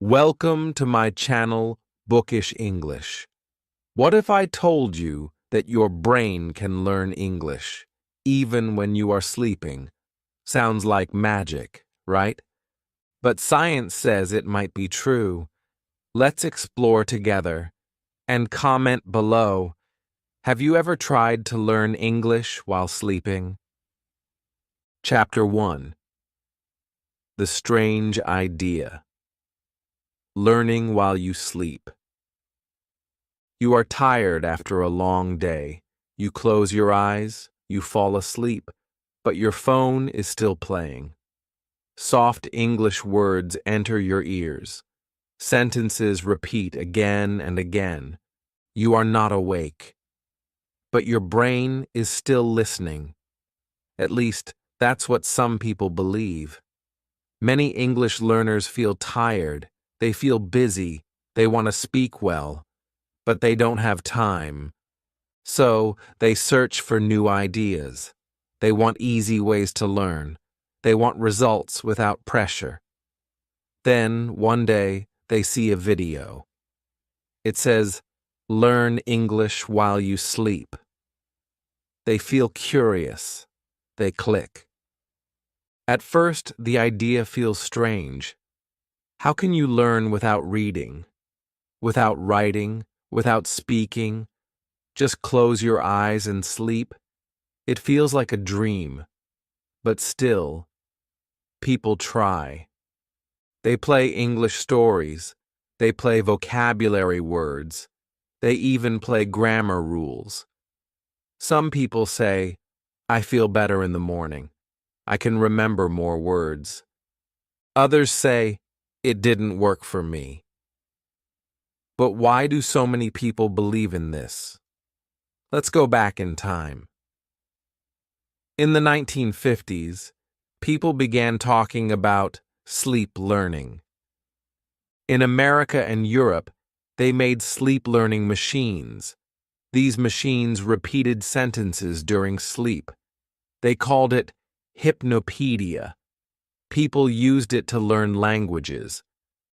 Welcome to my channel, Bookish English. What if I told you that your brain can learn English, even when you are sleeping? Sounds like magic, right? But science says it might be true. Let's explore together. And comment below. Have you ever tried to learn English while sleeping? Chapter 1. The Strange Idea. Learning while you sleep. You are tired after a long day. You close your eyes, you fall asleep, but your phone is still playing. Soft English words enter your ears. Sentences repeat again and again. You are not awake, but your brain is still listening. At least, that's what some people believe. Many English learners feel tired. They feel busy, they want to speak well, but they don't have time. So, they search for new ideas. They want easy ways to learn. They want results without pressure. Then, one day, they see a video. It says, "Learn English while you sleep." They feel curious. They click. At first, the idea feels strange. How can you learn without reading, without writing, without speaking? Just close your eyes and sleep? It feels like a dream. But still, people try. They play English stories. They play vocabulary words. They even play grammar rules. Some people say, "I feel better in the morning. I can remember more words." Others say, "It didn't work for me." But why do so many people believe in this? Let's go back in time. In the 1950s, people began talking about sleep learning. In America and Europe, they made sleep learning machines. These machines repeated sentences during sleep. They called it hypnopedia. People used it to learn languages.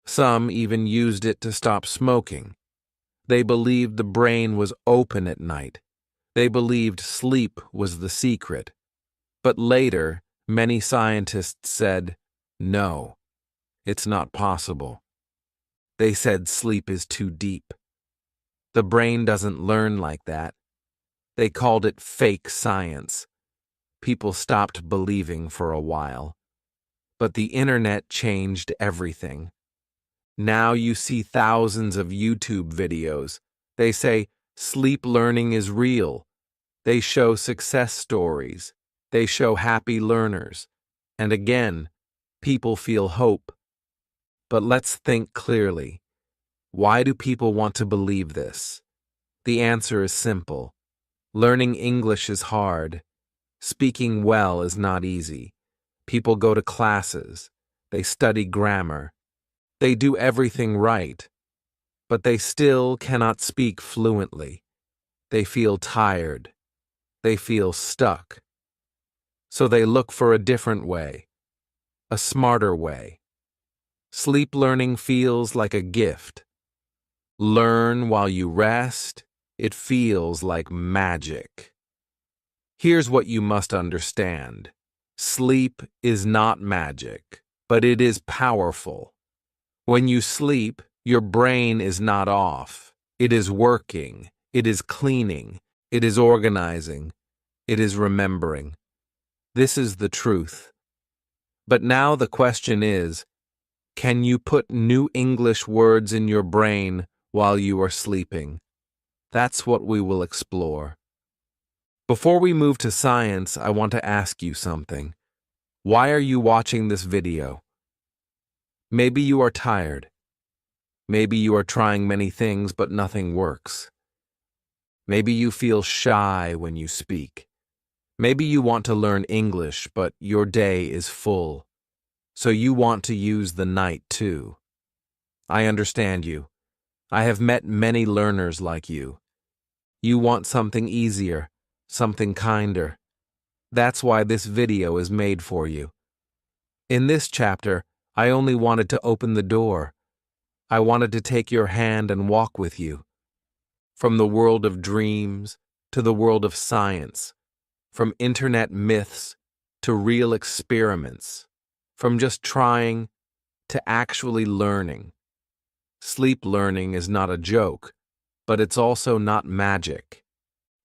Some even used it to stop smoking. They believed the brain was open at night. They believed sleep was the secret. But later, many scientists said, "No, it's not possible." They said sleep is too deep. The brain doesn't learn like that. They called it fake science. People stopped believing for a while. But the internet changed everything. Now you see thousands of YouTube videos. They say sleep learning is real. They show success stories. They show happy learners. And again, people feel hope. But let's think clearly. Why do people want to believe this? The answer is simple. Learning English is hard. Speaking well is not easy. People go to classes. They study grammar. They do everything right. But they still cannot speak fluently. They feel tired. They feel stuck. So they look for a different way, a smarter way. Sleep learning feels like a gift. Learn while you rest. It feels like magic. Here's what you must understand. Sleep is not magic, but it is powerful. When you sleep, your brain is not off. It is working. It is cleaning. It is organizing. It is remembering. This is the truth. But now the question is, can you put new English words in your brain while you are sleeping? That's what we will explore. Before we move to science, I want to ask you something. Why are you watching this video? Maybe you are tired. Maybe you are trying many things, but nothing works. Maybe you feel shy when you speak. Maybe you want to learn English, but your day is full. So you want to use the night too. I understand you. I have met many learners like you. You want something easier, something kinder. That's why this video is made for you. In this chapter, I only wanted to open the door. I wanted to take your hand and walk with you. From the world of dreams to the world of science, from internet myths to real experiments, from just trying to actually learning. Sleep learning is not a joke, but it's also not magic.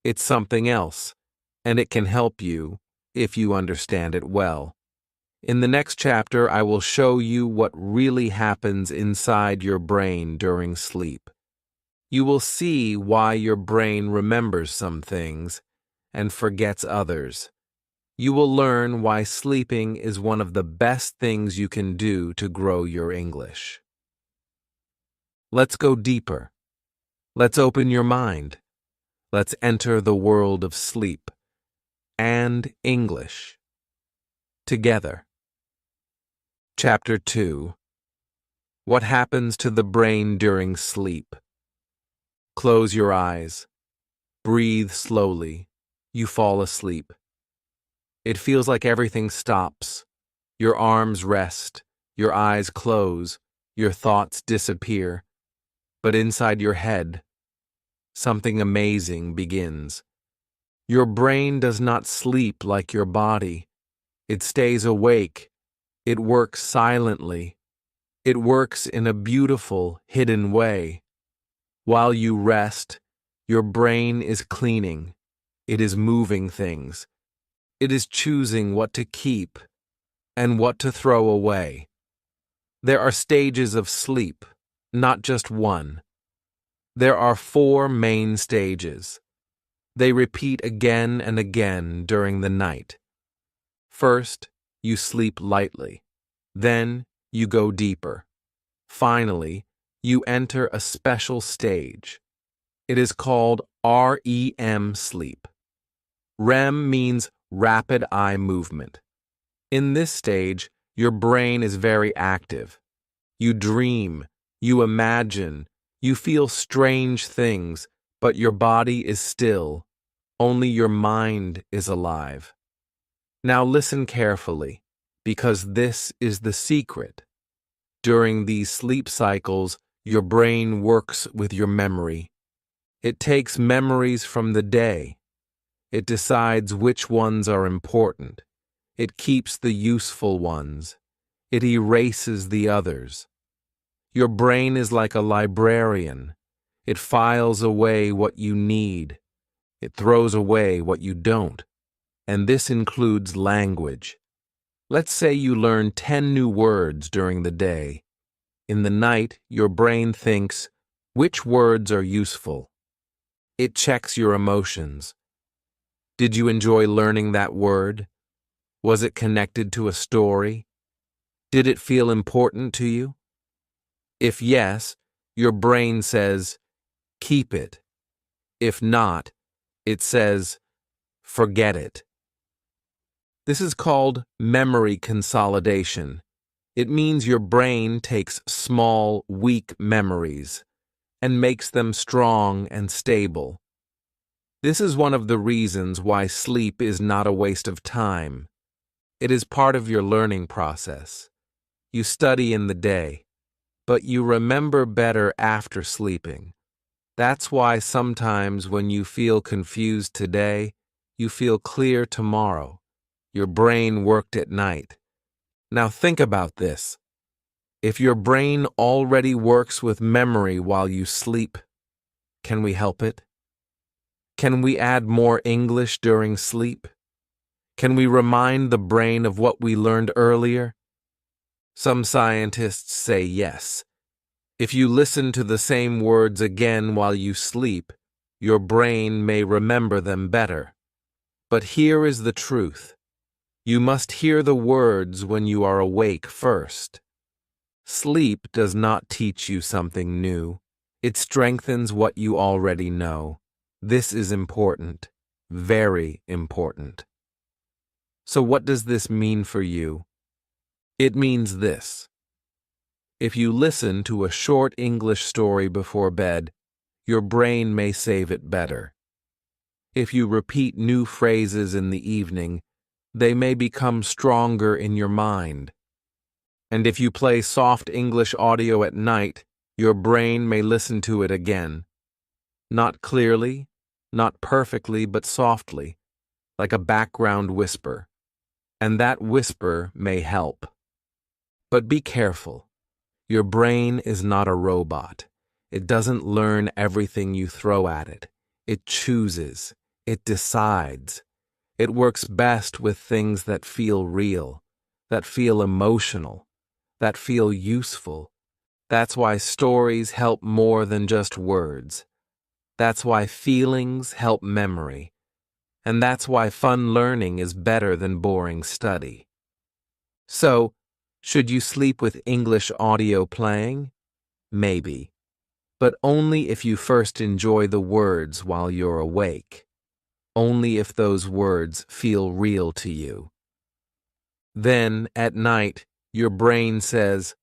It's something else, and it can help you if you understand it well. In the next chapter, I will show you what really happens inside your brain during sleep. You will see why your brain remembers some things and forgets others. You will learn why sleeping is one of the best things you can do to grow your English. Let's go deeper. Let's open your mind. Let's enter the world of sleep and English together. Chapter 2. What happens to the brain during sleep? Close your eyes. Breathe slowly. You fall asleep. It feels like everything stops. Your arms rest. Your eyes close. Your thoughts disappear. But inside your head, something amazing begins. Your brain does not sleep like your body. It stays awake. It works silently. It works in a beautiful, hidden way. While you rest, your brain is cleaning. It is moving things. It is choosing what to keep and what to throw away. There are stages of sleep, not just one. There are 4 main stages. They repeat again and again during the night. First, you sleep lightly. Then, you go deeper. Finally, you enter a special stage. It is called REM sleep. REM means rapid eye movement. In this stage, your brain is very active. You dream, you imagine, you feel strange things, but your body is still. Only your mind is alive. Now listen carefully, because this is the secret. During these sleep cycles, your brain works with your memory. It takes memories from the day. It decides which ones are important. It keeps the useful ones. It erases the others. Your brain is like a librarian. It files away what you need. It throws away what you don't. And this includes language. Let's say you learn 10 new words during the day. In the night, your brain thinks, which words are useful? It checks your emotions. Did you enjoy learning that word? Was it connected to a story? Did it feel important to you? If yes, your brain says, keep it. If not, it says, forget it. This is called memory consolidation. It means your brain takes small, weak memories and makes them strong and stable. This is one of the reasons why sleep is not a waste of time. It is part of your learning process. You study in the day, but you remember better after sleeping. That's why sometimes when you feel confused today, you feel clear tomorrow. Your brain worked at night. Now think about this. If your brain already works with memory while you sleep, can we help it? Can we add more English during sleep? Can we remind the brain of what we learned earlier? Some scientists say yes. If you listen to the same words again while you sleep, your brain may remember them better. But here is the truth. You must hear the words when you are awake first. Sleep does not teach you something new. It strengthens what you already know. This is important, very important. So what does this mean for you? It means this. If you listen to a short English story before bed, your brain may save it better. If you repeat new phrases in the evening, they may become stronger in your mind. And if you play soft English audio at night, Your brain may listen to it again. Not clearly, not perfectly, but softly, like a background whisper. And that whisper may help. But be careful. Your brain is not a robot. It doesn't learn everything you throw at it. It chooses. It decides. It works best with things that feel real, that feel emotional, that feel useful. That's why stories help more than just words. That's why feelings help memory. And that's why fun learning is better than boring study. So, should you sleep with English audio playing? Maybe. But only if you first enjoy the words while you're awake. Only if those words feel real to you. Then, at night, your brain says,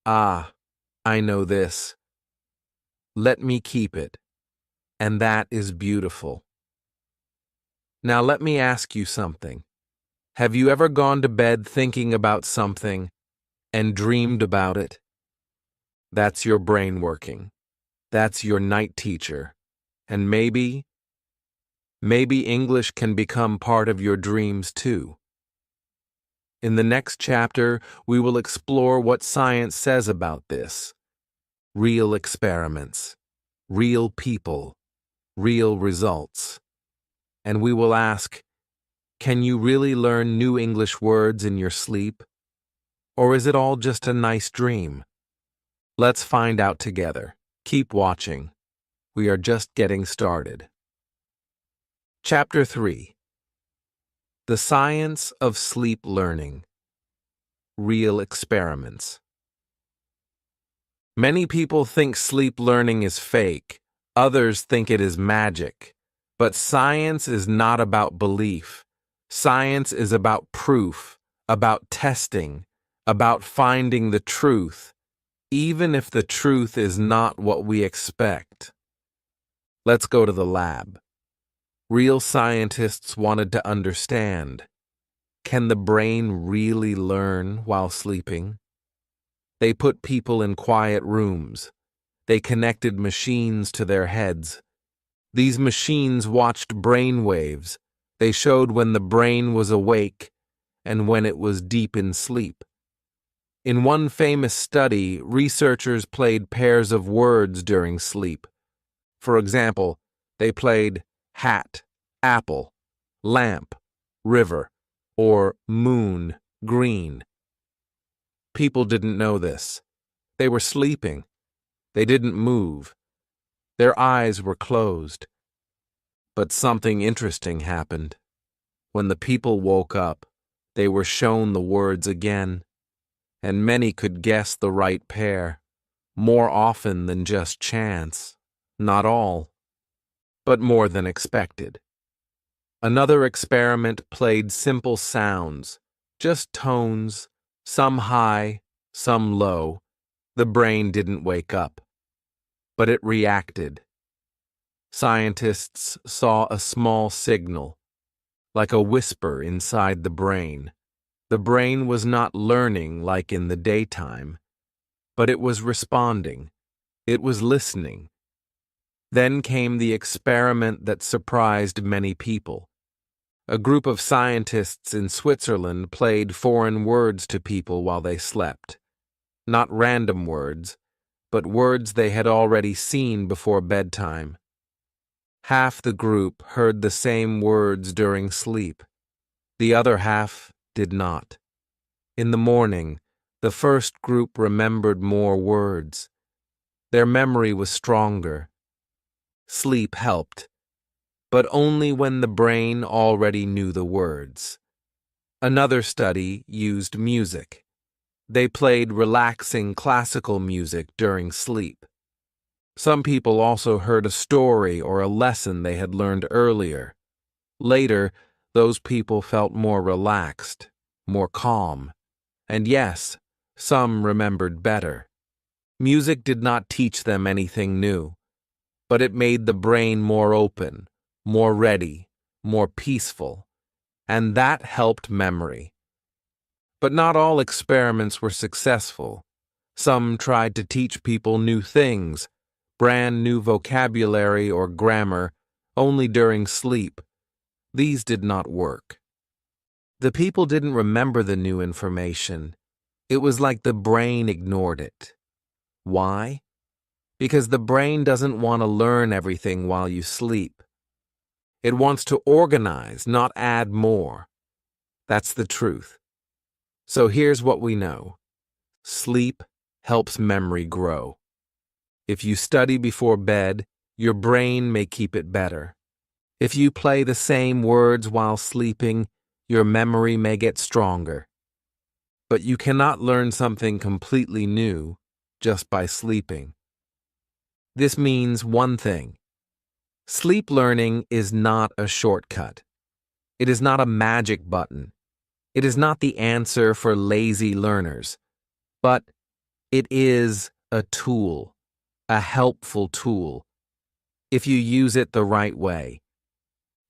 "Ah, I know this. Let me keep it." And that is beautiful. Now let me ask you something. Have you ever gone to bed thinking about something and dreamed about it? That's your brain working. That's your night teacher. And maybe English can become part of your dreams too. In the next chapter, we will explore what science says about this. Real experiments, real people, real results. And we will ask, can you really learn new English words in your sleep? Or is it all just a nice dream? Let's find out together. Keep watching. We are just getting started. Chapter 3. The Science of Sleep Learning. Real Experiments. Many people think sleep learning is fake. Others think it is magic. But science is not about belief. Science is about proof, about testing, about finding the truth, even if the truth is not what we expect. Let's go to the lab. Real scientists wanted to understand, can the brain really learn while sleeping? They put people in quiet rooms. They connected machines to their heads. These machines watched brain waves. They showed when the brain was awake and when it was deep in sleep. In one famous study, researchers played pairs of words during sleep. For example, they played hat, apple, lamp, river, or moon, green. People didn't know this. They were sleeping. They didn't move. Their eyes were closed. But something interesting happened. When the people woke up, they were shown the words again, and many could guess the right pair, more often than just chance. Not all, but more than expected. Another experiment played simple sounds, just tones, some high, some low. The brain didn't wake up, but it reacted. Scientists saw a small signal, like a whisper inside the brain. The brain was not learning like in the daytime, but it was responding. It was listening. Then came the experiment that surprised many people. A group of scientists in Switzerland played foreign words to people while they slept. Not random words, but words they had already seen before bedtime. Half the group heard the same words during sleep. The other half did not. In the morning, the first group remembered more words. Their memory was stronger. Sleep helped, but only when the brain already knew the words. Another study used music. They played relaxing classical music during sleep. Some people also heard a story or a lesson they had learned earlier. Later, those people felt more relaxed, more calm. And yes, some remembered better. Music did not teach them anything new, but it made the brain more open, more ready, more peaceful, and that helped memory. But not all experiments were successful. Some tried to teach people new things, brand new vocabulary or grammar, only during sleep. These did not work. The people didn't remember the new information. It was like the brain ignored it. Why? Because the brain doesn't want to learn everything while you sleep. It wants to organize, not add more. That's the truth. So here's what we know. Sleep helps memory grow. If you study before bed, your brain may keep it better. If you play the same words while sleeping, your memory may get stronger. But you cannot learn something completely new just by sleeping. This means one thing. Sleep learning is not a shortcut. It is not a magic button. It is not the answer for lazy learners. But it is a tool, a helpful tool, if you use it the right way.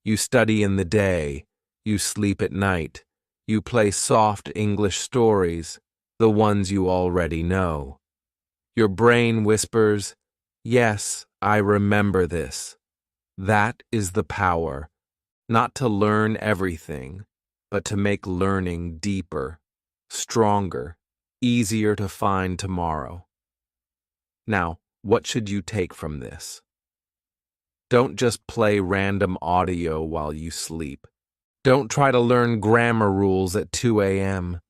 You study in the day, you sleep at night, you play soft English stories, the ones you already know. Your brain whispers, "Yes, I remember this." That is the power, not to learn everything, but to make learning deeper, stronger, easier to find tomorrow. Now, what should you take from this? Don't just play random audio while you sleep. Don't try to learn grammar rules at 2 a.m.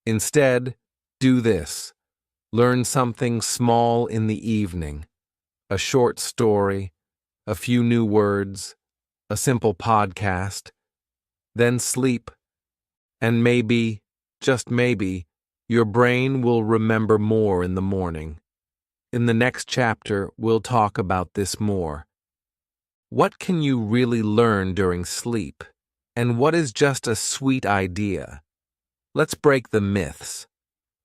Instead, do this. Learn something small in the evening. A short story, a few new words, a simple podcast. Then sleep. And maybe, just maybe, your brain will remember more in the morning. In the next chapter, we'll talk about this more. What can you really learn during sleep? And what is just a sweet idea? Let's break the myths.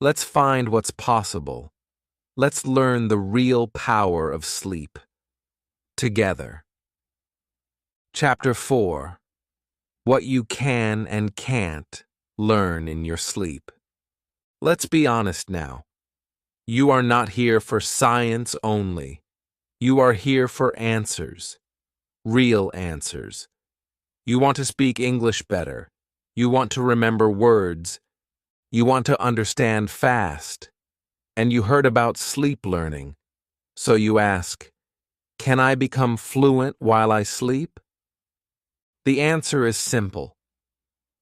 Let's find what's possible. Let's learn the real power of sleep. Together. Chapter 4. What you can and can't learn in your sleep. Let's be honest now. You are not here for science only. You are here for answers. Real answers. You want to speak English better. You want to remember words. You want to understand fast. And you heard about sleep learning. So you ask, can I become fluent while I sleep? The answer is simple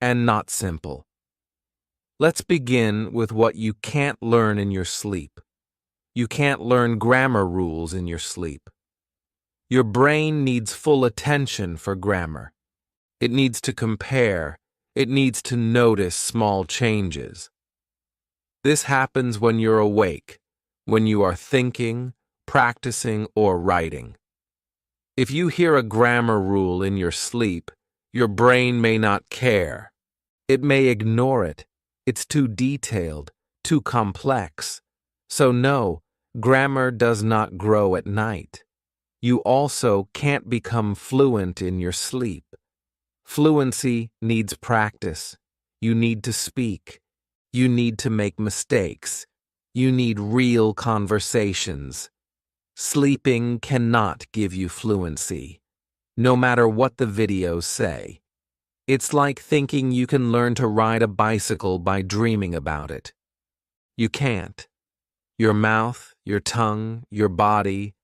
and not simple. Let's begin with what you can't learn in your sleep. You can't learn grammar rules in your sleep. Your brain needs full attention for grammar. It needs to compare. It needs to notice small changes. This happens when you're awake, when you are thinking, practicing, or writing. If you hear a grammar rule in your sleep, your brain may not care. It may ignore it. It's too detailed, too complex. So no, grammar does not grow at night. You also can't become fluent in your sleep. Fluency needs practice. You need to speak. You need to make mistakes. You need real conversations. Sleeping cannot give you fluency, no matter what the videos say. It's like thinking you can learn to ride a bicycle by dreaming about it. You can't. Your mouth, your tongue, your body,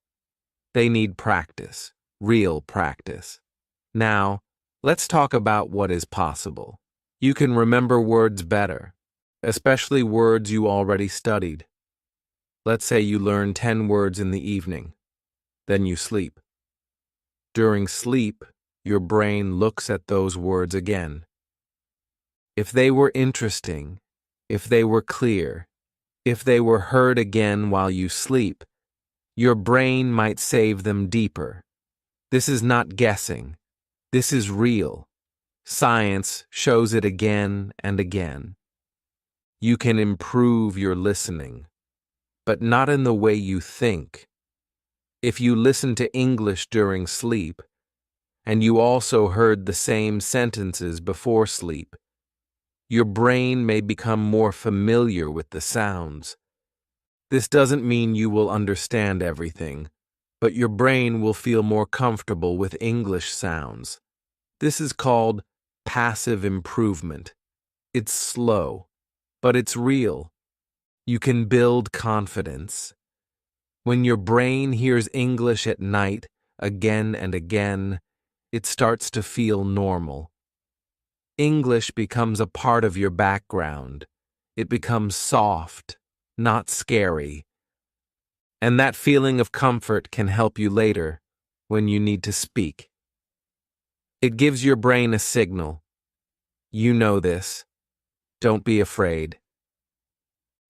they need practice, real practice. Now, let's talk about what is possible. You can remember words better, especially words you already studied. Let's say you learn 10 words in the evening, then you sleep. During sleep, your brain looks at those words again. If they were interesting, if they were clear, if they were heard again while you sleep, your brain might save them deeper. This is not guessing. This is real. Science shows it again and again. You can improve your listening, but not in the way you think. If you listen to English during sleep, and you also heard the same sentences before sleep, your brain may become more familiar with the sounds. This doesn't mean you will understand everything, but your brain will feel more comfortable with English sounds. This is called passive improvement. It's slow, but it's real. You can build confidence. When your brain hears English at night again and again, it starts to feel normal. English becomes a part of your background. It becomes soft, not scary. And that feeling of comfort can help you later when you need to speak. It gives your brain a signal. You know this. Don't be afraid.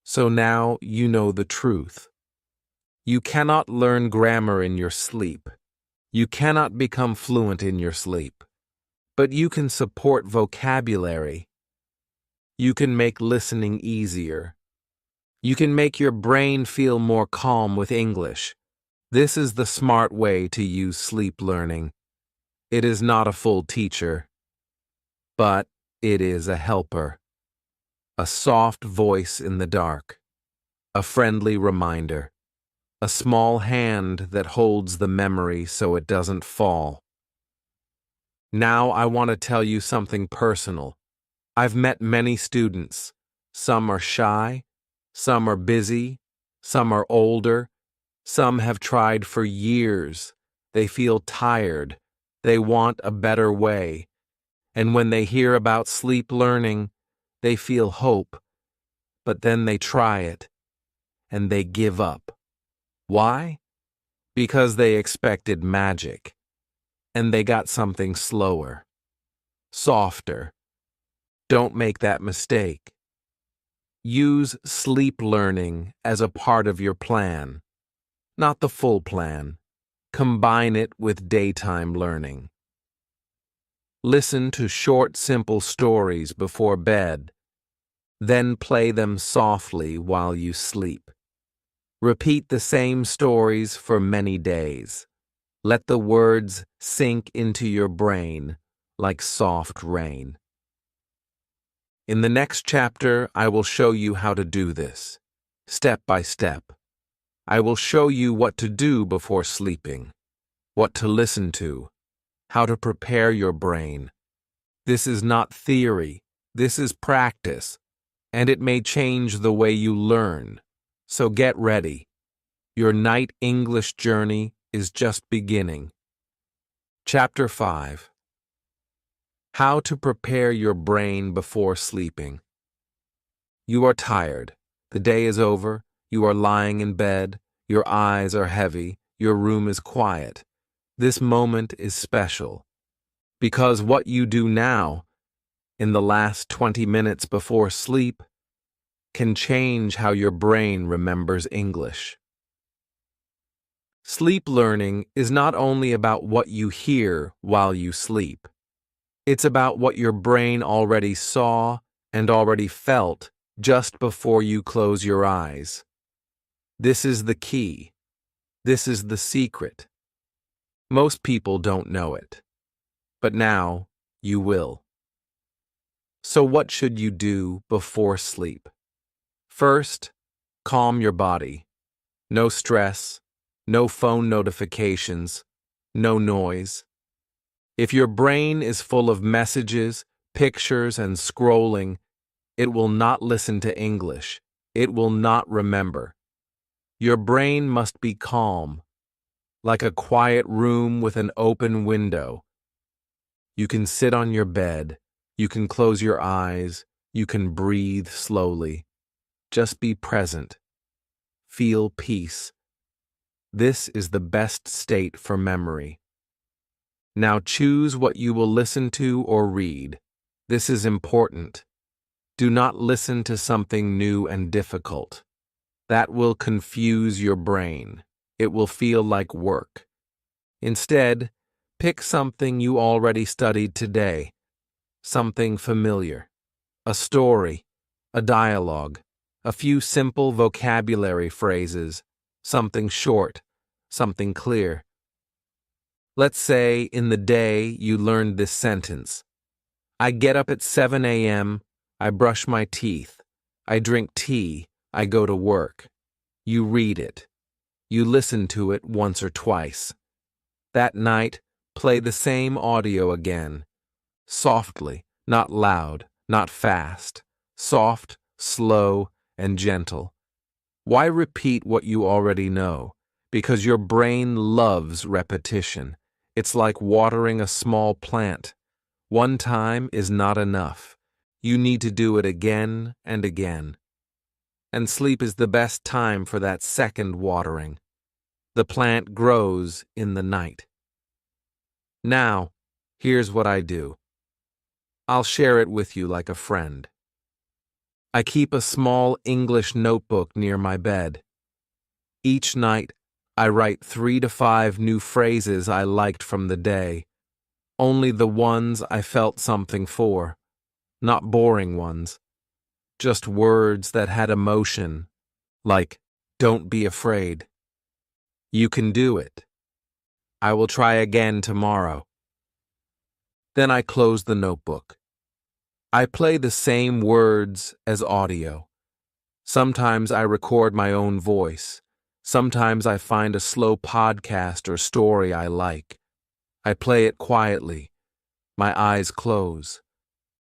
So now you know the truth. You cannot learn grammar in your sleep. You cannot become fluent in your sleep. But you can support vocabulary. You can make listening easier. You can make your brain feel more calm with English. This is the smart way to use sleep learning. It is not a full teacher, but it is a helper. A soft voice in the dark. A friendly reminder. A small hand that holds the memory so it doesn't fall. Now I want to tell you something personal. I've met many students. Some are shy, some are busy, some are older, some have tried for years. They feel tired. They want a better way. And when they hear about sleep learning, they feel hope. But then they try it, and they give up. Why? Because they expected magic, and they got something slower, softer. Don't make that mistake. Use sleep learning as a part of your plan, not the full plan. Combine it with daytime learning. Listen to short, simple stories before bed. Then play them softly while you sleep. Repeat the same stories for many days. Let the words sink into your brain like soft rain. In the next chapter, I will show you how to do this, step by step. I will show you what to do before sleeping, what to listen to, how to prepare your brain. This is not theory, this is practice, and it may change the way you learn. So get ready. Your night English journey is just beginning. Chapter 5. How to prepare your brain before sleeping. You are tired. The day is over. You are lying in bed. Your eyes are heavy. Your room is quiet. This moment is special. Because what you do now, in the last 20 minutes before sleep, can change how your brain remembers English. Sleep learning is not only about what you hear while you sleep. It's about what your brain already saw and already felt just before you close your eyes. This is the key. This is the secret. Most people don't know it, but now you will. So what should you do before sleep? First, calm your body. No stress, no phone notifications, no noise. If your brain is full of messages, pictures, and scrolling, it will not listen to English. It will not remember. Your brain must be calm, like a quiet room with an open window. You can sit on your bed, you can close your eyes, you can breathe slowly. Just be present. Feel peace. This is the best state for memory. Now choose what you will listen to or read. This is important. Do not listen to something new and difficult. That will confuse your brain. It will feel like work. Instead, pick something you already studied today. Something familiar. A story, a dialogue, a few simple vocabulary phrases, something short, something clear. Let's say in the day you learned this sentence. I get up at 7 a.m., I brush my teeth, I drink tea, I go to work. You read it. You listen to it once or twice. That night, play the same audio again. Softly, not loud, not fast. Soft, slow, and gentle. Why repeat what you already know? Because your brain loves repetition. It's like watering a small plant. One time is not enough. You need to do it again and again. And sleep is the best time for that second watering. The plant grows in the night. Now, here's what I do. I'll share it with you like a friend. I keep a small English notebook near my bed. Each night, I write 3 to 5 new phrases I liked from the day. Only the ones I felt something for. Not boring ones. Just words that had emotion, like, don't be afraid. You can do it. I will try again tomorrow. Then I close the notebook. I play the same words as audio. Sometimes I record my own voice. Sometimes I find a slow podcast or story I like. I play it quietly. My eyes close.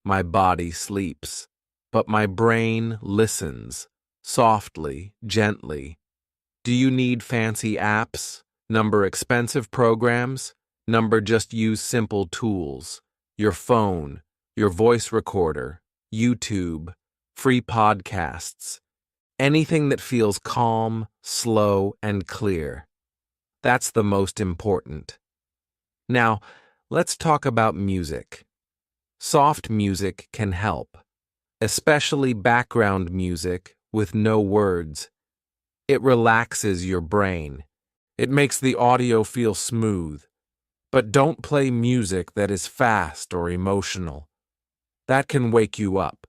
My body sleeps. But my brain listens, softly, gently. Do you need fancy apps? Number expensive programs? Number just use simple tools. Your phone, your voice recorder, YouTube, free podcasts. Anything that feels calm, slow, and clear. That's the most important. Now, let's talk about music. Soft music can help, especially background music with no words. It relaxes your brain. It makes the audio feel smooth. But don't play music that is fast or emotional. That can wake you up.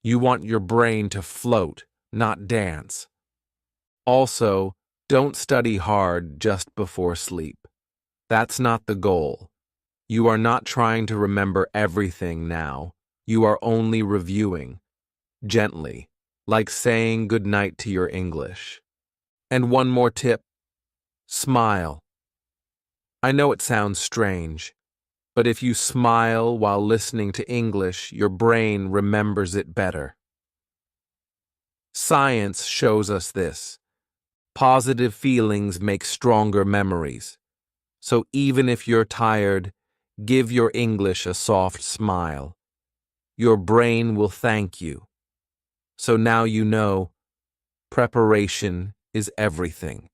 You want your brain to float, not dance. Also, don't study hard just before sleep. That's not the goal. You are not trying to remember everything now. You are only reviewing. Gently, like saying goodnight to your English. And one more tip. Smile. I know it sounds strange, but if you smile while listening to English, your brain remembers it better. Science shows us this. Positive feelings make stronger memories. So even if you're tired, give your English a soft smile. Your brain will thank you. So now you know, preparation is everything.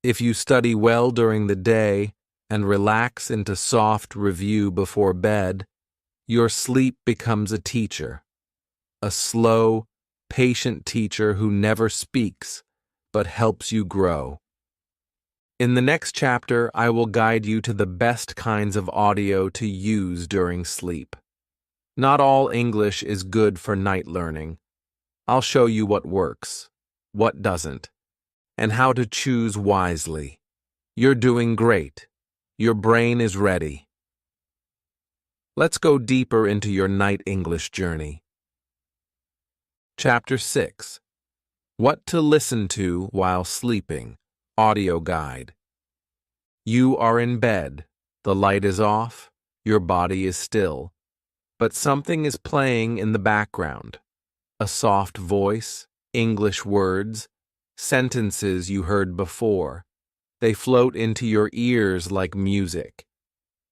If you study well during the day and relax into soft review before bed, your sleep becomes a teacher. A slow, patient teacher who never speaks, but helps you grow. In the next chapter, I will guide you to the best kinds of audio to use during sleep. Not all English is good for night learning. I'll show you what works, what doesn't, and how to choose wisely. You're doing great. Your brain is ready. Let's go deeper into your night English journey. Chapter 6. What to listen to while sleeping. Audio guide. You are in bed. The light is off. Your body is still. But something is playing in the background. A soft voice, English words, sentences you heard before. They float into your ears like music.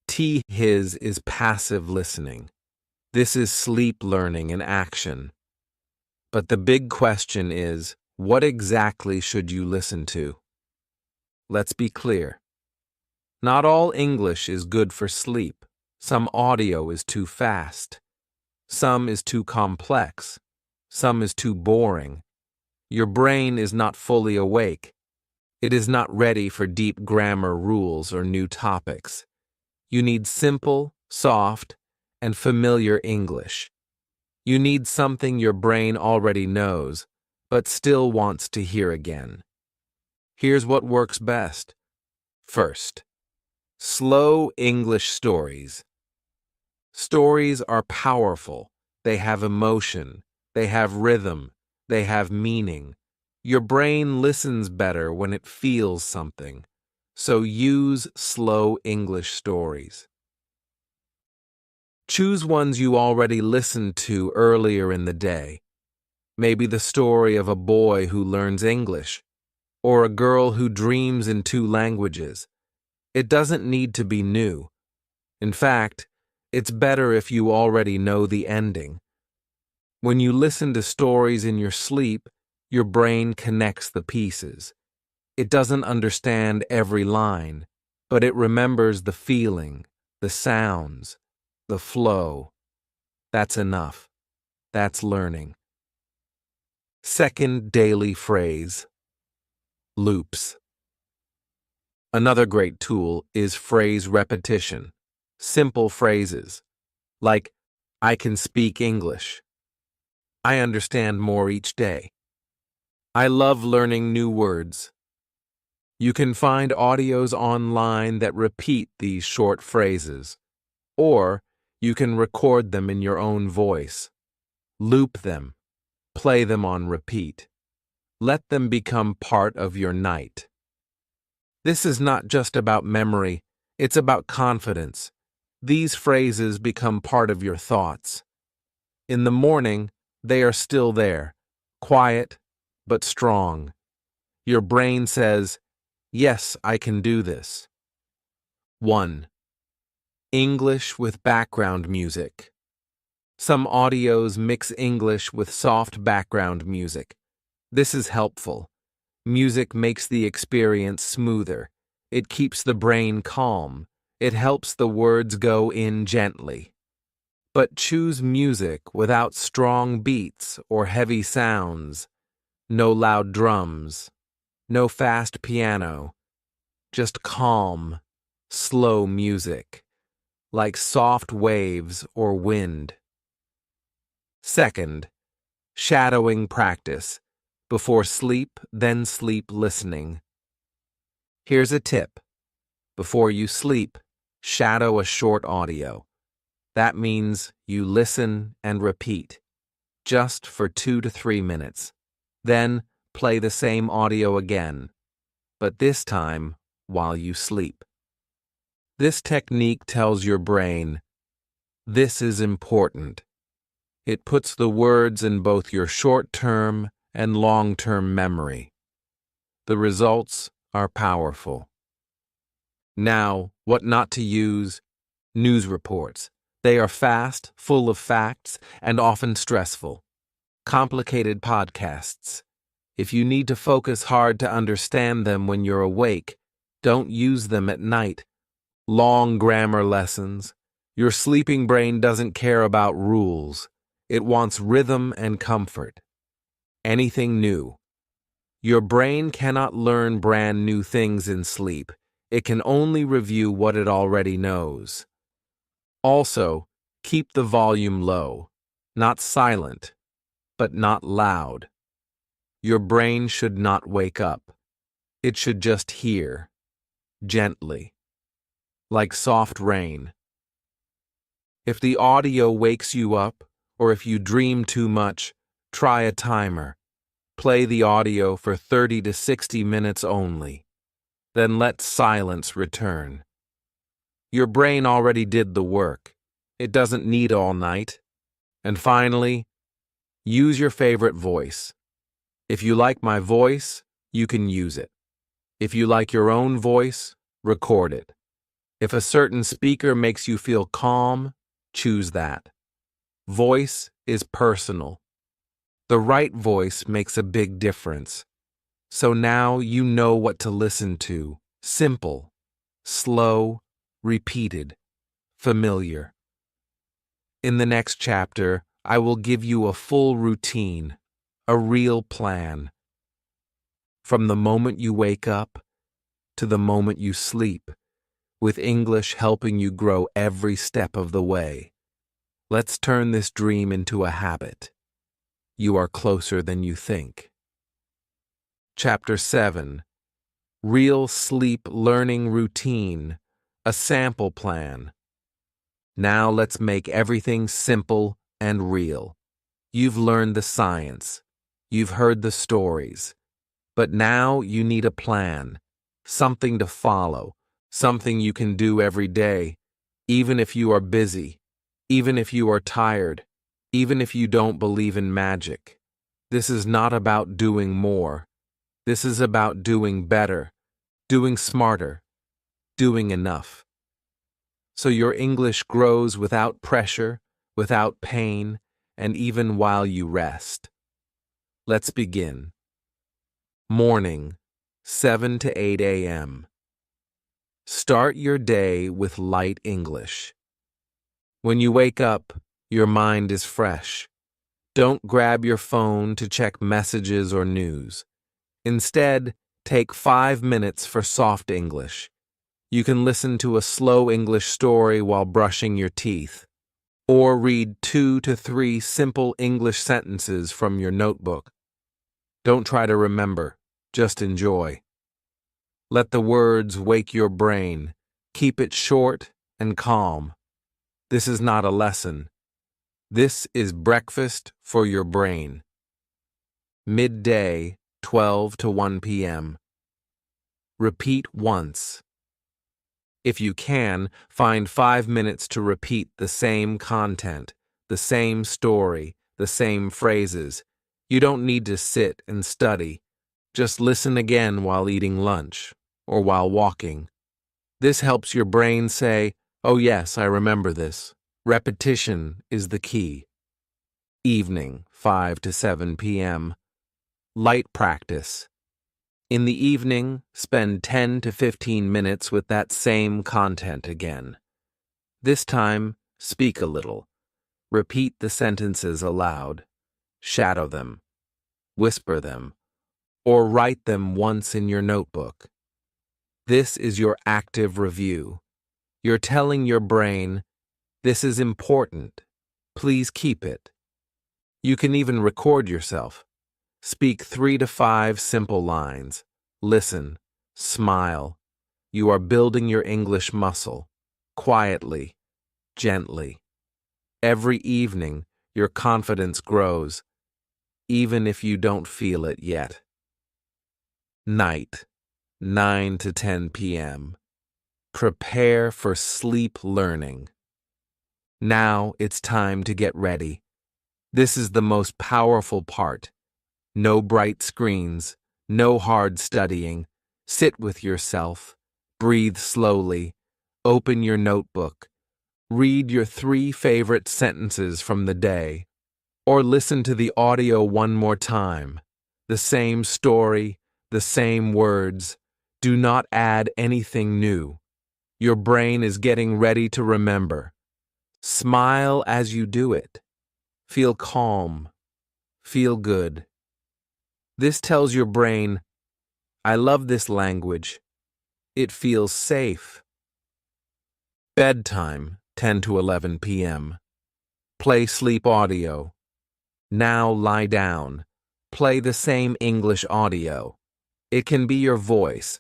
His is passive listening. This is sleep learning in action. But the big question is, what exactly should you listen to? Let's be clear. Not all English is good for sleep. Some audio is too fast. Some is too complex. Some is too boring. Your brain is not fully awake. It is not ready for deep grammar rules or new topics. You need simple, soft, and familiar English. You need something your brain already knows, but still wants to hear again. Here's what works best. First, slow English stories. Stories are powerful. They have emotion. They have rhythm. They have meaning. Your brain listens better when it feels something, so use slow English stories. Choose ones you already listened to earlier in the day. Maybe the story of a boy who learns English, or a girl who dreams in 2 languages. It doesn't need to be new. In fact, it's better if you already know the ending. When you listen to stories in your sleep, your brain connects the pieces. It doesn't understand every line, but it remembers the feeling, the sounds, the flow. That's enough. That's learning. Second daily phrase: loops. Another great tool is phrase repetition. Simple phrases, like, I can speak English. I understand more each day. I love learning new words. You can find audios online that repeat these short phrases, or you can record them in your own voice. Loop them. Play them on repeat. Let them become part of your night. This is not just about memory, it's about confidence. These phrases become part of your thoughts. In the morning, they are still there, quiet but strong. Your brain says, yes, I can do this. 1. English with background music. Some audios mix English with soft background music. This is helpful. Music makes the experience smoother. It keeps the brain calm. It helps the words go in gently. But choose music without strong beats or heavy sounds. No loud drums. No fast piano. Just calm, slow music, like soft waves or wind. Second, shadowing practice. Before sleep, then sleep listening. Here's a tip. Before you sleep, shadow a short audio. That means you listen and repeat, just for 2 to 3 minutes. Then play the same audio again, but this time while you sleep. This technique tells your brain, this is important. It puts the words in both your short-term and long-term memory. The results are powerful. Now, what not to use? News reports. They are fast, full of facts, and often stressful. Complicated podcasts. If you need to focus hard to understand them when you're awake, don't use them at night. Long grammar lessons. Your sleeping brain doesn't care about rules. It wants rhythm and comfort. Anything new. Your brain cannot learn brand new things in sleep. It can only review what it already knows. Also, keep the volume low. Not silent, but not loud. Your brain should not wake up. It should just hear, gently, like soft rain. If the audio wakes you up, or if you dream too much, try a timer. Play the audio for 30 to 60 minutes only. Then let silence return. Your brain already did the work. It doesn't need all night. And finally, use your favorite voice. If you like my voice, you can use it. If you like your own voice, record it. If a certain speaker makes you feel calm, choose that. Voice is personal. The right voice makes a big difference. So now you know what to listen to. Simple, slow, repeated, familiar. In the next chapter, I will give you a full routine, a real plan. From the moment you wake up to the moment you sleep, with English helping you grow every step of the way. Let's turn this dream into a habit. You are closer than you think. Chapter 7. Real Sleep Learning Routine, a Sample Plan. Now let's make everything simple and real. You've learned the science. You've heard the stories. But now you need a plan, something to follow, something you can do every day, even if you are busy, even if you are tired, even if you don't believe in magic. This is not about doing more. This is about doing better, doing smarter, doing enough. So your English grows without pressure, without pain, and even while you rest. Let's begin. Morning, 7 to 8 a.m. Start your day with light English. When you wake up, your mind is fresh. Don't grab your phone to check messages or news. Instead, take 5 minutes for soft English. You can listen to a slow English story while brushing your teeth, or read 2 to 3 simple English sentences from your notebook. Don't try to remember, just enjoy. Let the words wake your brain. Keep it short and calm. This is not a lesson. This is breakfast for your brain. Midday, 12 to 1 p.m. Repeat once. If you can, find 5 minutes to repeat the same content, the same story, the same phrases. You don't need to sit and study. Just listen again while eating lunch or while walking. This helps your brain say, "Oh yes, I remember this." Repetition is the key. Evening, 5 to 7 p.m. Light practice. In the evening, spend 10 to 15 minutes with that same content again. This time, speak a little. Repeat the sentences aloud. Shadow them. Whisper them. Or write them once in your notebook. This is your active review. You're telling your brain, "This is important. Please keep it." You can even record yourself. Speak 3 to 5 simple lines. Listen. Smile. You are building your English muscle. Quietly. Gently. Every evening, your confidence grows, even if you don't feel it yet. Night, 9 to 10 p.m. Prepare for sleep learning. Now it's time to get ready. This is the most powerful part. No bright screens, no hard studying. Sit with yourself. Breathe slowly. Open your notebook. Read your 3 favorite sentences from the day. Or listen to the audio one more time. The same story, the same words. Do not add anything new. Your brain is getting ready to remember. Smile as you do it. Feel calm. Feel good. This tells your brain, "I love this language. It feels safe." Bedtime, 10 to 11 p.m. Play sleep audio. Now lie down. Play the same English audio. It can be your voice,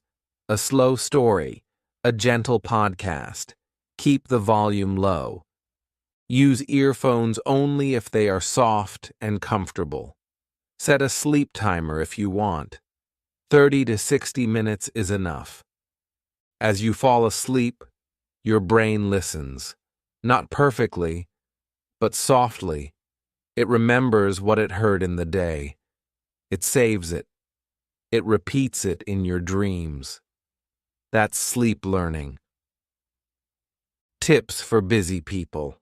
a slow story, a gentle podcast. Keep the volume low. Use earphones only if they are soft and comfortable. Set a sleep timer if you want. 30 to 60 minutes is enough. As you fall asleep, your brain listens. Not perfectly, but softly. It remembers what it heard in the day. It saves it. It repeats it in your dreams. That's sleep learning. Tips for busy people.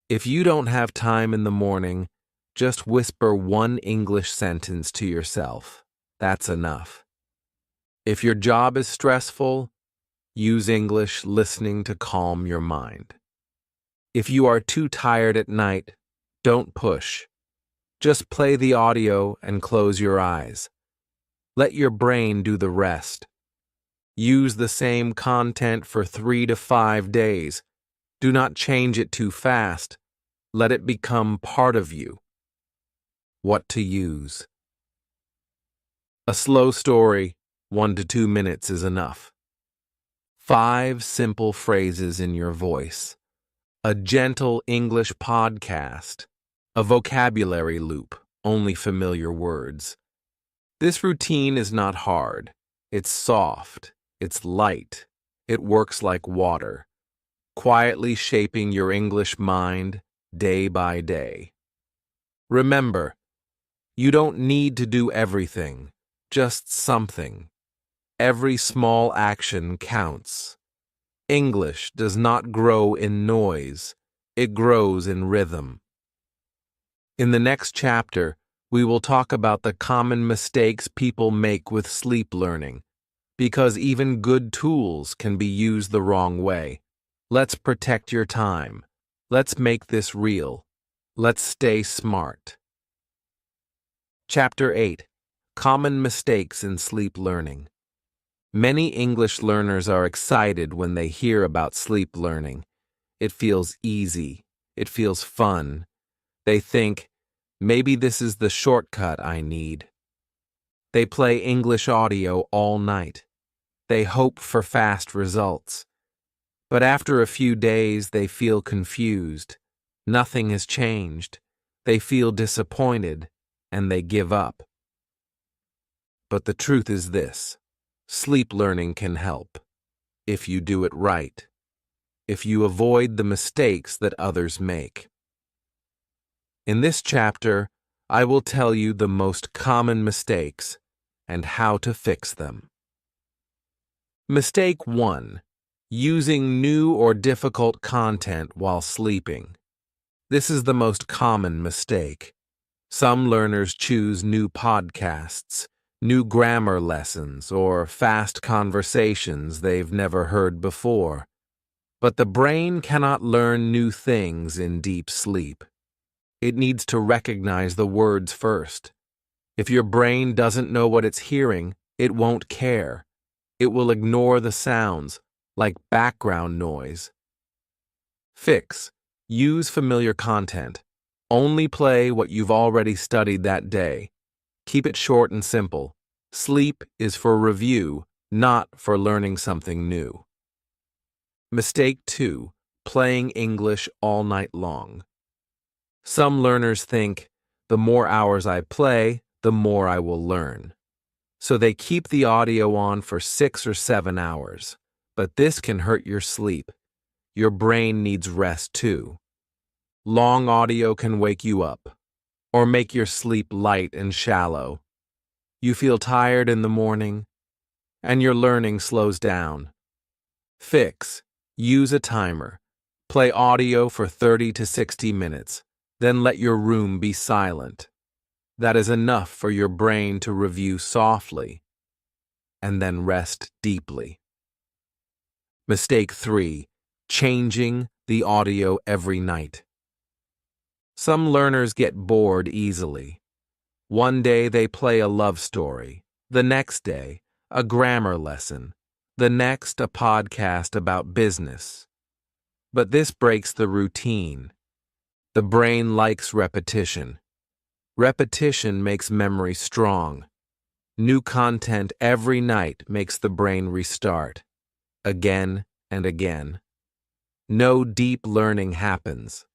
If you don't have time in the morning, just whisper one English sentence to yourself. That's enough. If your job is stressful, use English listening to calm your mind. If you are too tired at night, don't push. Just play the audio and close your eyes. Let your brain do the rest. Use the same content for 3 to 5 days. Do not change it too fast. Let it become part of you. What to use. A slow story, 1 to 2 minutes is enough. 5 simple phrases in your voice. A gentle English podcast. A vocabulary loop, only familiar words. This routine is not hard. It's soft. It's light. It works like water, quietly shaping your English mind day by day. Remember, you don't need to do everything, just something. Every small action counts. English does not grow in noise, it grows in rhythm. In the next chapter, we will talk about the common mistakes people make with sleep learning, because even good tools can be used the wrong way. Let's protect your time. Let's make this real. Let's stay smart. Chapter 8. Common Mistakes in Sleep Learning. Many English learners are excited when they hear about sleep learning. It feels easy. It feels fun. They think, maybe this is the shortcut I need. They play English audio all night. They hope for fast results. But after a few days, they feel confused. Nothing has changed. They feel disappointed, and they give up. But the truth is this: sleep learning can help, if you do it right, if you avoid the mistakes that others make. In this chapter, I will tell you the most common mistakes and how to fix them. Mistake 1. Using new or difficult content while sleeping. This is the most common mistake. Some learners choose new podcasts, new grammar lessons, or fast conversations they've never heard before. But the brain cannot learn new things in deep sleep. It needs to recognize the words first. If your brain doesn't know what it's hearing, it won't care. It will ignore the sounds, like background noise. Fix. Use familiar content. Only play what you've already studied that day. Keep it short and simple. Sleep is for review, not for learning something new. Mistake 2. Playing English all night long. Some learners think, the more hours I play, the more I will learn. So they keep the audio on for 6 or 7 hours. But this can hurt your sleep. Your brain needs rest too. Long audio can wake you up, or make your sleep light and shallow. You feel tired in the morning, and your learning slows down. Fix. Use a timer. Play audio for 30 to 60 minutes, then let your room be silent. That is enough for your brain to review softly, and then rest deeply. Mistake 3. Changing the audio every night. Some learners get bored easily. One day they play a love story, the next day a grammar lesson, the next a podcast about business. But this breaks the routine. The brain likes repetition. Repetition makes memory strong. New content every night makes the brain restart, again and again. No deep learning happens.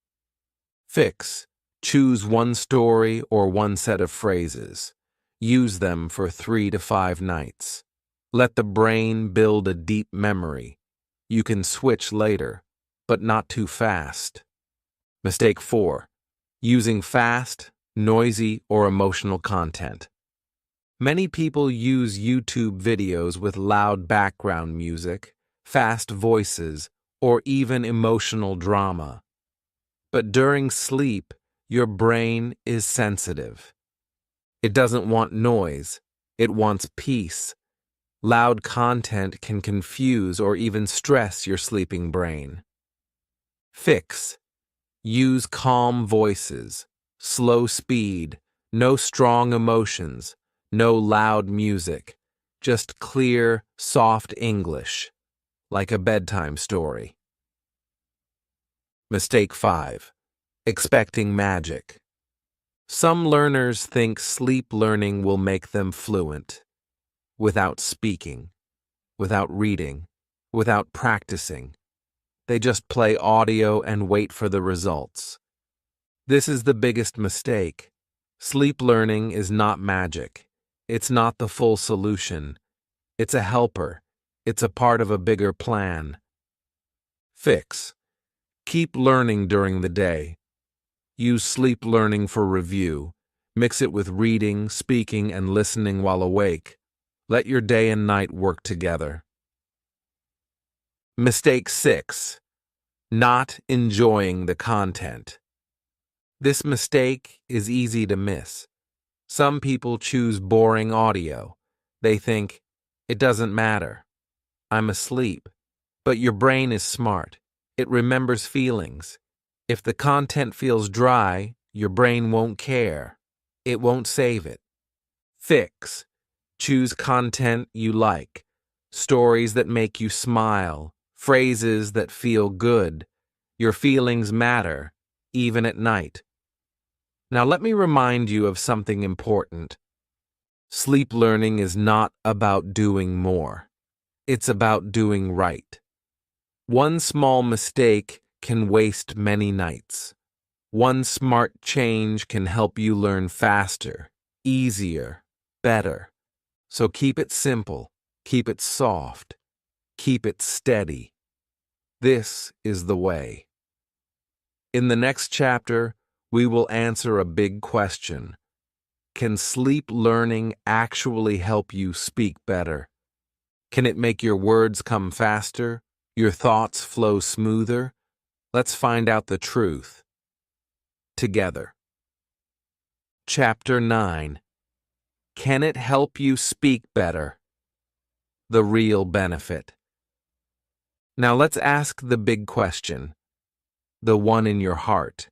Fix. Choose one story or one set of phrases. Use them for 3 to 5 nights. Let the brain build a deep memory. You can switch later, but not too fast. Mistake 4. Using fast, noisy, or emotional content. Many people use YouTube videos with loud background music, fast voices, or even emotional drama. But during sleep, your brain is sensitive. It doesn't want noise. It wants peace. Loud content can confuse or even stress your sleeping brain. Fix. Use calm voices, slow speed, no strong emotions, no loud music, just clear, soft English, like a bedtime story. Mistake 5. Expecting magic. Some learners think sleep learning will make them fluent, without speaking, without reading, without practicing. They just play audio and wait for the results. This is the biggest mistake. Sleep learning is not magic. It's not the full solution. It's a helper. It's a part of a bigger plan. Fix. Keep learning during the day. Use sleep learning for review. Mix it with reading, speaking, and listening while awake. Let your day and night work together. Mistake 6. Not enjoying the content. This mistake is easy to miss. Some people choose boring audio. They think, it doesn't matter. I'm asleep. But your brain is smart. It remembers feelings. If the content feels dry, your brain won't care. It won't save it. Fix. Choose content you like. Stories that make you smile. Phrases that feel good. Your feelings matter, even at night. Now let me remind you of something important. Sleep learning is not about doing more. It's about doing right. One small mistake can waste many nights. One smart change can help you learn faster, easier, better. So keep it simple, keep it soft, keep it steady. This is the way. In the next chapter, we will answer a big question. Can sleep learning actually help you speak better? Can it make your words come faster, your thoughts flow smoother? Let's find out the truth. Together. Chapter 9. Can it help you speak better? The real benefit. Now let's ask the big question, the one in your heart.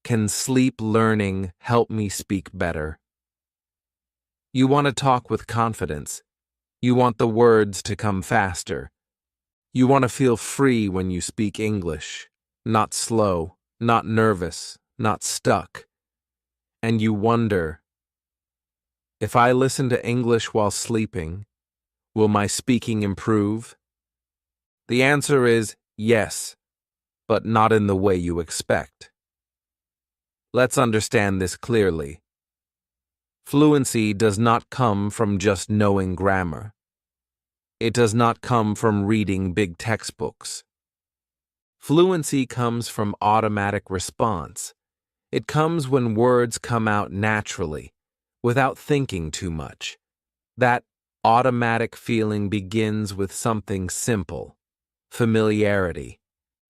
Can sleep learning help me speak better? You want to talk with confidence. You want the words to come faster. You want to feel free when you speak English, not slow, not nervous, not stuck. And you wonder, if I listen to English while sleeping, will my speaking improve? The answer is yes, but not in the way you expect. Let's understand this clearly. Fluency does not come from just knowing grammar. It does not come from reading big textbooks. Fluency comes from automatic response. It comes when words come out naturally, without thinking too much. That automatic feeling begins with something simple, familiarity.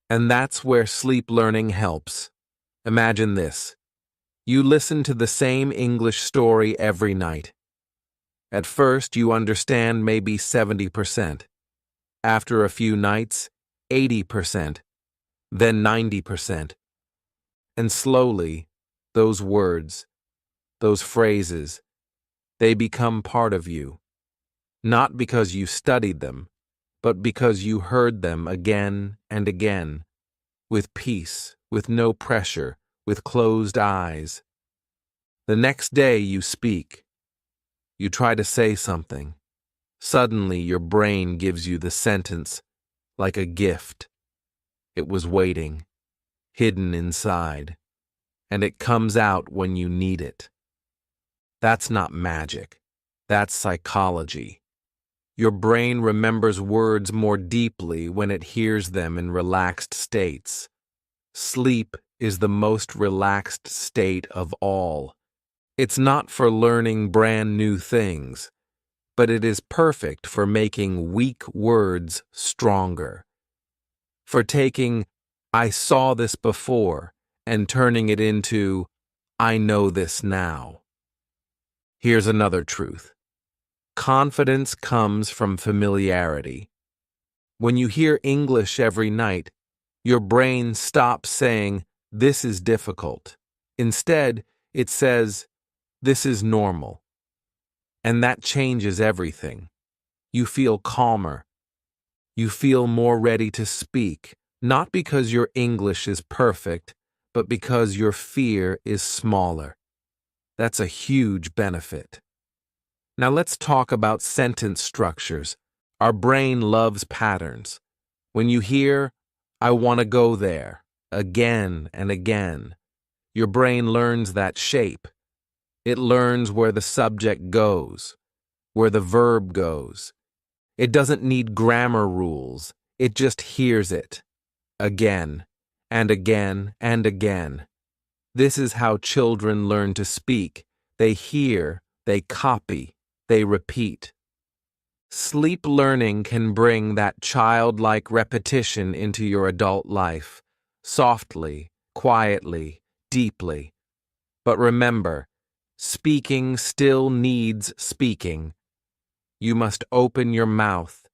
And that's where sleep learning helps. Imagine this. You listen to the same English story every night. At first, you understand maybe 70%. After a few nights, 80%. Then 90%. And slowly, those words, those phrases, they become part of you. Not because you studied them, but because you heard them again and again, with peace, with no pressure, with closed eyes. The next day you speak. You try to say something. Suddenly your brain gives you the sentence, like a gift. It was waiting, hidden inside, and it comes out when you need it. That's not magic. That's psychology. Your brain remembers words more deeply when it hears them in relaxed states. Sleep is the most relaxed state of all. It's not for learning brand new things, but it is perfect for making weak words stronger. For taking, I saw this before, and turning it into, I know this now. Here's another truth. Confidence comes from familiarity. When you hear English every night, your brain stops saying, this is difficult. Instead, it says, this is normal. And that changes everything. You feel calmer. You feel more ready to speak, not because your English is perfect, but because your fear is smaller. That's a huge benefit. Now let's talk about sentence structures. Our brain loves patterns. When you hear, I want to go there, again and again, your brain learns that shape. It learns where the subject goes, where the verb goes. It doesn't need grammar rules. It just hears it. Again, and again, and again. This is how children learn to speak. They hear, they copy, they repeat. Sleep learning can bring that childlike repetition into your adult life, softly, quietly, deeply. But remember, speaking still needs speaking. You must open your mouth.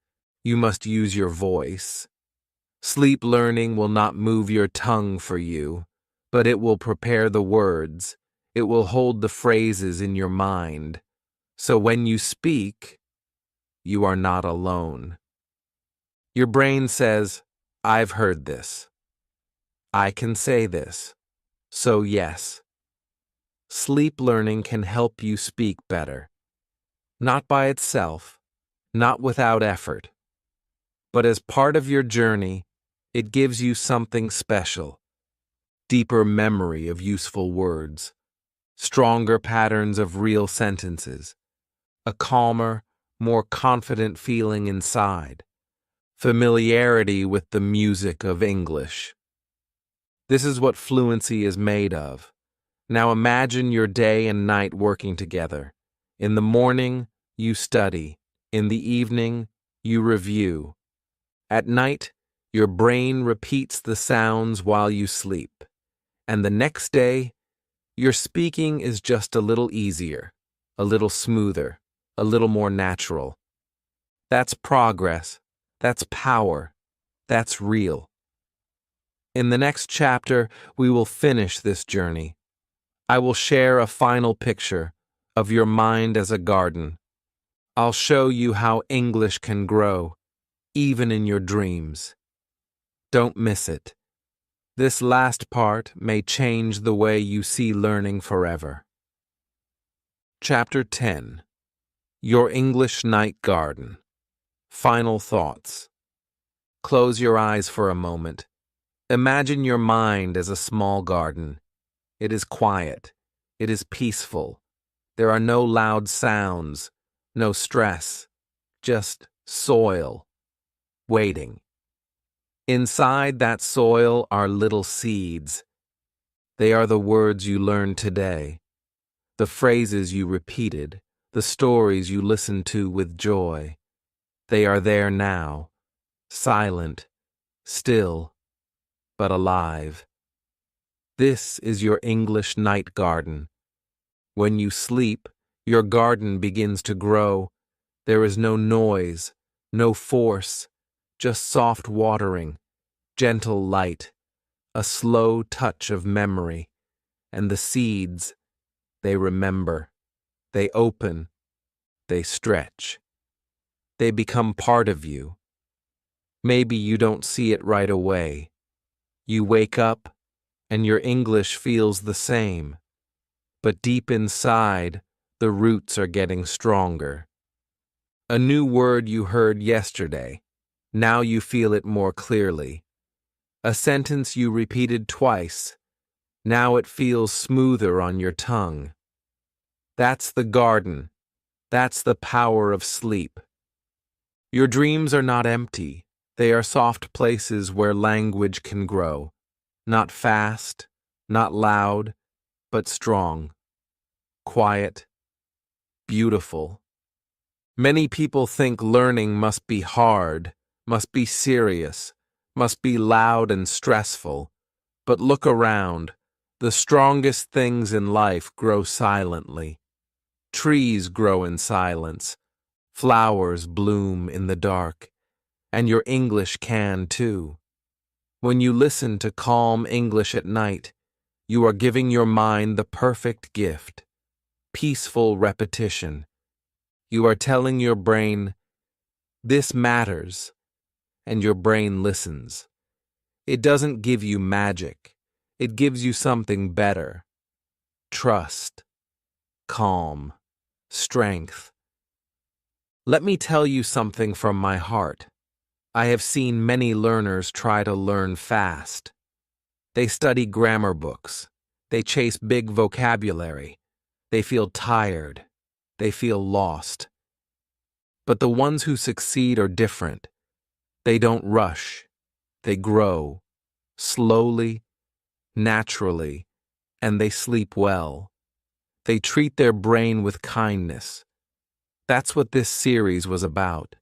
You must use your voice. Sleep learning will not move your tongue for you, but it will prepare the words. It will hold the phrases in your mind. So when you speak, you are not alone. Your brain says, I've heard this. I can say this. So yes. Sleep learning can help you speak better. Not by itself, not without effort. But as part of your journey, it gives you something special. Deeper memory of useful words. Stronger patterns of real sentences. A calmer, more confident feeling inside. Familiarity with the music of English. This is what fluency is made of. Now imagine your day and night working together. In the morning, you study. In the evening, you review. At night, your brain repeats the sounds while you sleep. And the next day, your speaking is just a little easier, a little smoother, a little more natural. That's progress. That's power. That's real. In the next chapter, we will finish this journey. I will share a final picture of your mind as a garden. I'll show you how English can grow, even in your dreams. Don't miss it. This last part may change the way you see learning forever. Chapter 10. Your English Night Garden. Final thoughts. Close your eyes for a moment. Imagine your mind as a small garden. It is quiet. It is peaceful. There are no loud sounds, no stress, just soil, waiting. Inside that soil are little seeds. They are the words you learned today, the phrases you repeated, the stories you listened to with joy. They are there now, silent, still, but alive. This is your English night garden. When you sleep, your garden begins to grow. There is no noise, no force, just soft watering, gentle light, a slow touch of memory, and the seeds, they remember, they open, they stretch. They become part of you. Maybe you don't see it right away. You wake up, and your English feels the same. But deep inside, the roots are getting stronger. A new word you heard yesterday. Now you feel it more clearly. A sentence you repeated twice. Now it feels smoother on your tongue. That's the garden. That's the power of sleep. Your dreams are not empty. They are soft places where language can grow. Not fast, not loud, but strong. Quiet. Beautiful. Many people think learning must be hard, must be serious, must be loud and stressful. But look around. The strongest things in life grow silently. Trees grow in silence. Flowers bloom in the dark. And your English can too. When you listen to calm English at night, you are giving your mind the perfect gift. Peaceful repetition. You are telling your brain, this matters, and your brain listens. It doesn't give you magic. It gives you something better. Trust, calm, strength. Let me tell you something from my heart. I have seen many learners try to learn fast. They study grammar books. They chase big vocabulary. They feel tired. They feel lost. But the ones who succeed are different. They don't rush. They grow, slowly, naturally, and they sleep well. They treat their brain with kindness. That's what this series was about.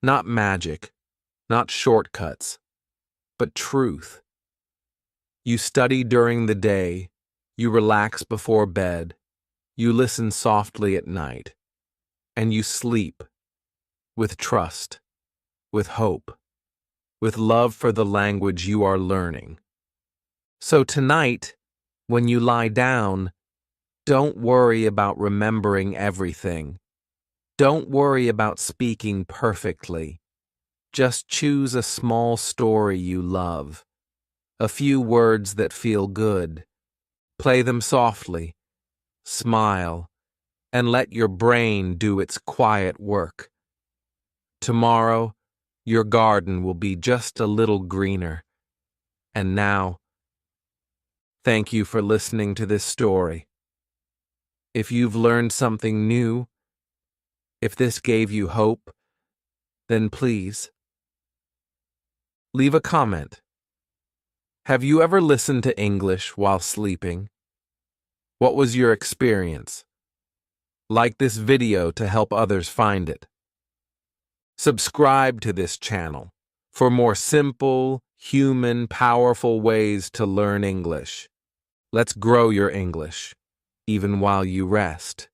Not magic, not shortcuts, but truth. You study during the day, you relax before bed, you listen softly at night, and you sleep with trust, with hope, with love for the language you are learning. So tonight, when you lie down, don't worry about remembering everything. Don't worry about speaking perfectly. Just choose a small story you love, a few words that feel good. Play them softly, smile, and let your brain do its quiet work. Tomorrow, your garden will be just a little greener. And now, thank you for listening to this story. If you've learned something new, if this gave you hope, then please leave a comment. Have you ever listened to English while sleeping? What was your experience? Like this video to help others find it. Subscribe to this channel for more simple, human, powerful ways to learn English. Let's grow your English, even while you rest.